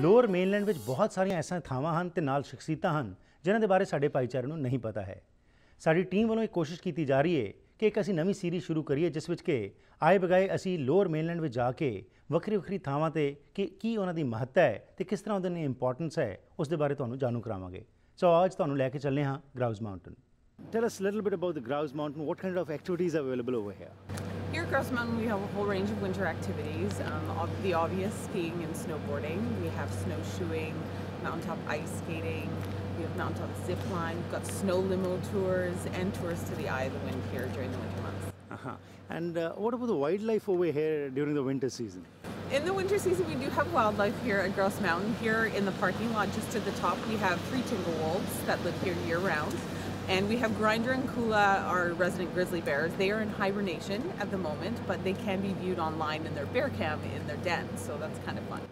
Lower mainland ਵਿੱਚ ਬਹੁਤ ਸਾਰੀਆਂ ਐਸੀਆਂ ਥਾਵਾਂ ਹਨ ਤੇ ਨਾਲ ਸ਼ਖਸੀਅਤਾਂ ਹਨ ਜਿਨ੍ਹਾਂ ਦੇ ਬਾਰੇ ਸਾਡੇ ਭਾਈਚਾਰੇ ਨੂੰ ਨਹੀਂ ਪਤਾ ਹੈ। ਸਾਡੀ ਟੀਮ ਵੱਲੋਂ ਇੱਕ ਕੋਸ਼ਿਸ਼ ਕੀਤੀ ਜਾ ਰਹੀ ਹੈ ਕਿ ਇੱਕ ਅਸੀਂ ਨਵੀਂ ਸੀਰੀਜ਼ ਸ਼ੁਰੂ ਕਰੀਏ ਜਿਸ ਵਿੱਚ ਕਿ ਆਏ ਬਗਾਏ ਅਸੀਂ ਲੋਅਰ ਮੇਨਲੈਂਡ ਵਿੱਚ ਜਾ ਕੇ ਵੱਖਰੀ ਥਾਵਾਂ ਤੇ ਕੀ ਉਹਨਾਂ ਦੀ ਮਹੱਤਤਾ ਹੈ ਤੇ ਕਿਸ ਤਰ੍ਹਾਂ ਉਹਦੇ ਲਈ ਇੰਪੋਰਟੈਂਸ ਹੈ ਉਸ ਦੇ ਬਾਰੇ ਤੁਹਾਨੂੰ ਜਾਣੂ ਕਰਾਵਾਂਗੇ। ਸੋ ਅੱਜ ਤੁਹਾਨੂੰ ਲੈ ਕੇ ਚੱਲੇ ਹਾਂ Grouse Mountain. Tell us a little bit about the Grouse Mountain. What kind of activities are available over here? Here at Grouse Mountain we have a whole range of winter activities. The obvious skiing and snowboarding. We have snowshoeing, mountaintop ice skating, we have mountaintop zip line, we've got snow limo tours and tours to the eye of the wind here during the winter months. And what about the wildlife over here during the winter season? In the winter season we do have wildlife here at Grouse Mountain. Here in the parking lot just at the top we have 3 timber wolves that live here year round. And we have Grinder and Kula, our resident grizzly bears. They are in hibernation at the moment, but they can be viewed online in their bear cam in their den, so that's kind of fun.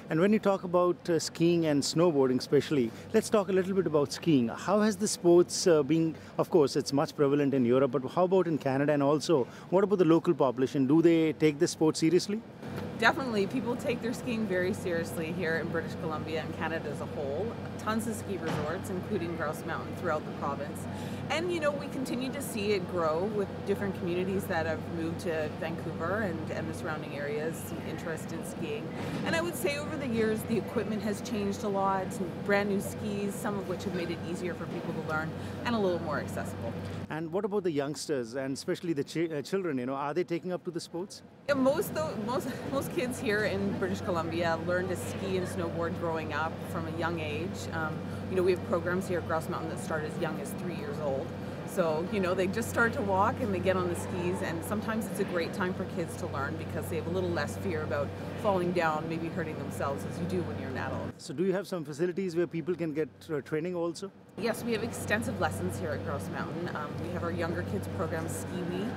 And when you talk about skiing and snowboarding especially, let's talk a little bit about skiing. How has the sports been? Of course, it's much prevalent in Europe, but how about in Canada? And also, what about the local population? Do they take this sport seriously? Definitely. People take their skiing very seriously here in British Columbia and Canada as a whole. Tons of ski resorts, including Grouse Mountain, throughout the province. And, we continue to see it grow with different communities that have moved to Vancouver and the surrounding areas, some interest in skiing. And I would say over the years, the equipment has changed a lot. Brand new skis, some of which have made it easier for people to learn and a little more accessible. And what about the youngsters and especially the children, are they taking up to the sports? Yeah, most kids here in British Columbia learn to ski and snowboard growing up from a young age. We have programs here at Grouse Mountain that start as young as 3 years old. So, they just start to walk and they get on the skis, and sometimes it's a great time for kids to learn because they have a little less fear about falling down, maybe hurting themselves as you do when you're an adult. So do you have some facilities where people can get training also? Yes, we have extensive lessons here at Grouse Mountain. We have our younger kids program, Ski-Wee,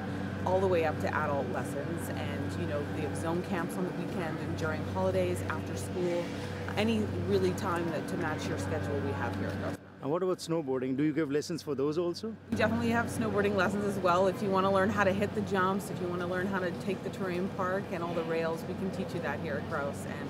all the way up to adult lessons, and we have zone camps on the weekend and during holidays, after school, any really time to match your schedule we have here at Grouse Mountain. And what about snowboarding? Do you give lessons for those also? We definitely have snowboarding lessons as well. If you want to learn how to hit the jumps, if you want to learn how to take the terrain park and all the rails, we can teach you that here at Grouse. And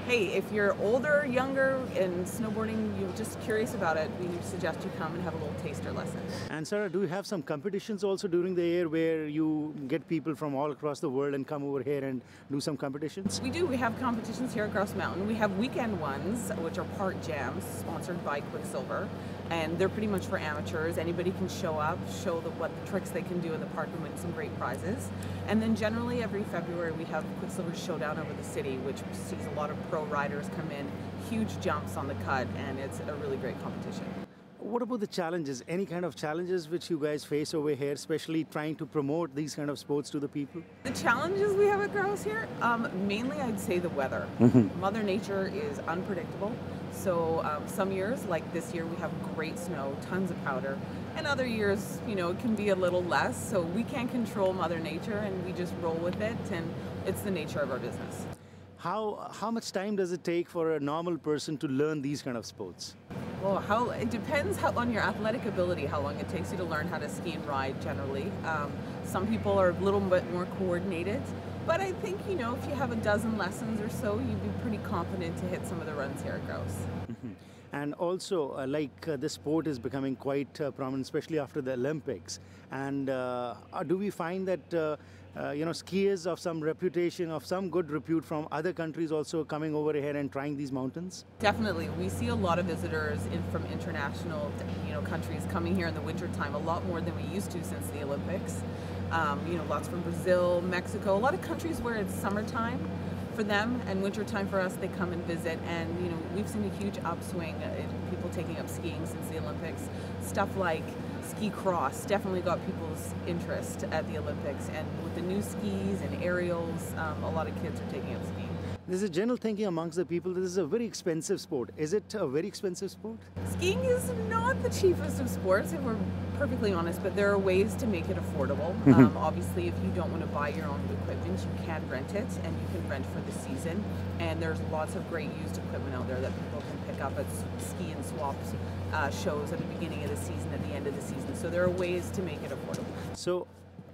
hey, if you're older, younger, and snowboarding, you're just curious about it, we suggest you come and have a little taster lesson. And Sarah, do you have some competitions also during the year where you get people from all across the world and come over here and do some competitions? We do. We have competitions here at Grouse Mountain. We have weekend ones, which are part jams, sponsored by Quicksilver. And they're pretty much for amateurs. Anybody can show up, show what tricks they can do in the park and win some great prizes. And then generally every February we have Quicksilver Showdown over the city, which sees a lot of pro riders come in, huge jumps on the cut, and it's a really great competition. What about the challenges? Any kind of challenges which you guys face over here, especially trying to promote these kind of sports to the people? The challenges we have at Grouse here, mainly I'd say the weather. Mother Nature is unpredictable. So some years, like this year, we have great snow, tons of powder. And other years, it can be a little less. So we can't control Mother Nature, and we just roll with it, and it's the nature of our business. How much time does it take for a normal person to learn these kind of sports? Well, it depends on your athletic ability, how long it takes you to learn how to ski and ride generally. Some people are a little bit more coordinated, but I think, if you have a dozen lessons or so, you'd be pretty confident to hit some of the runs here at Grouse. And also, the sport is becoming quite prominent, especially after the Olympics. And do we find that skiers of some reputation, of some good repute from other countries also coming over here and trying these mountains? Definitely. We see a lot of visitors from international countries coming here in the winter time, a lot more than we used to since the Olympics. Lots from Brazil, Mexico, a lot of countries where it's summertime for them and wintertime for us, they come and visit, and we've seen a huge upswing in people taking up skiing since the Olympics. Stuff like ski cross definitely got people's interest at the Olympics, and with the new skis and aerials, a lot of kids are taking up skiing. There's a general thinking amongst the people that this is a very expensive sport. Is it a very expensive sport? Skiing is not the cheapest of sports, if we're perfectly honest, but there are ways to make it affordable. Obviously, if you don't want to buy your own equipment, you can rent it, and you can rent for the season. And there's lots of great used equipment out there that people can pick up at ski and swap shows at the beginning of the season, at the end of the season. So there are ways to make it affordable. So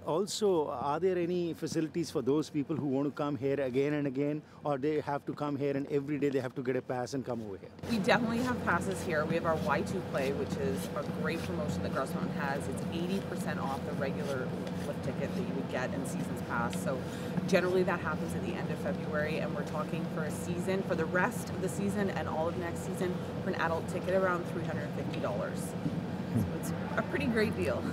Also, are there any facilities for those people who want to come here again and again, or they have to come here and every day they have to get a pass and come over here? We definitely have passes here. We have our Y2 play, which is a great promotion that Grouse Mountain has. It's 80% off the regular lift ticket that you would get in season's pass. So generally that happens at the end of February, and we're talking for a season, for the rest of the season and all of next season, for an adult ticket around $350. So it's a pretty great deal.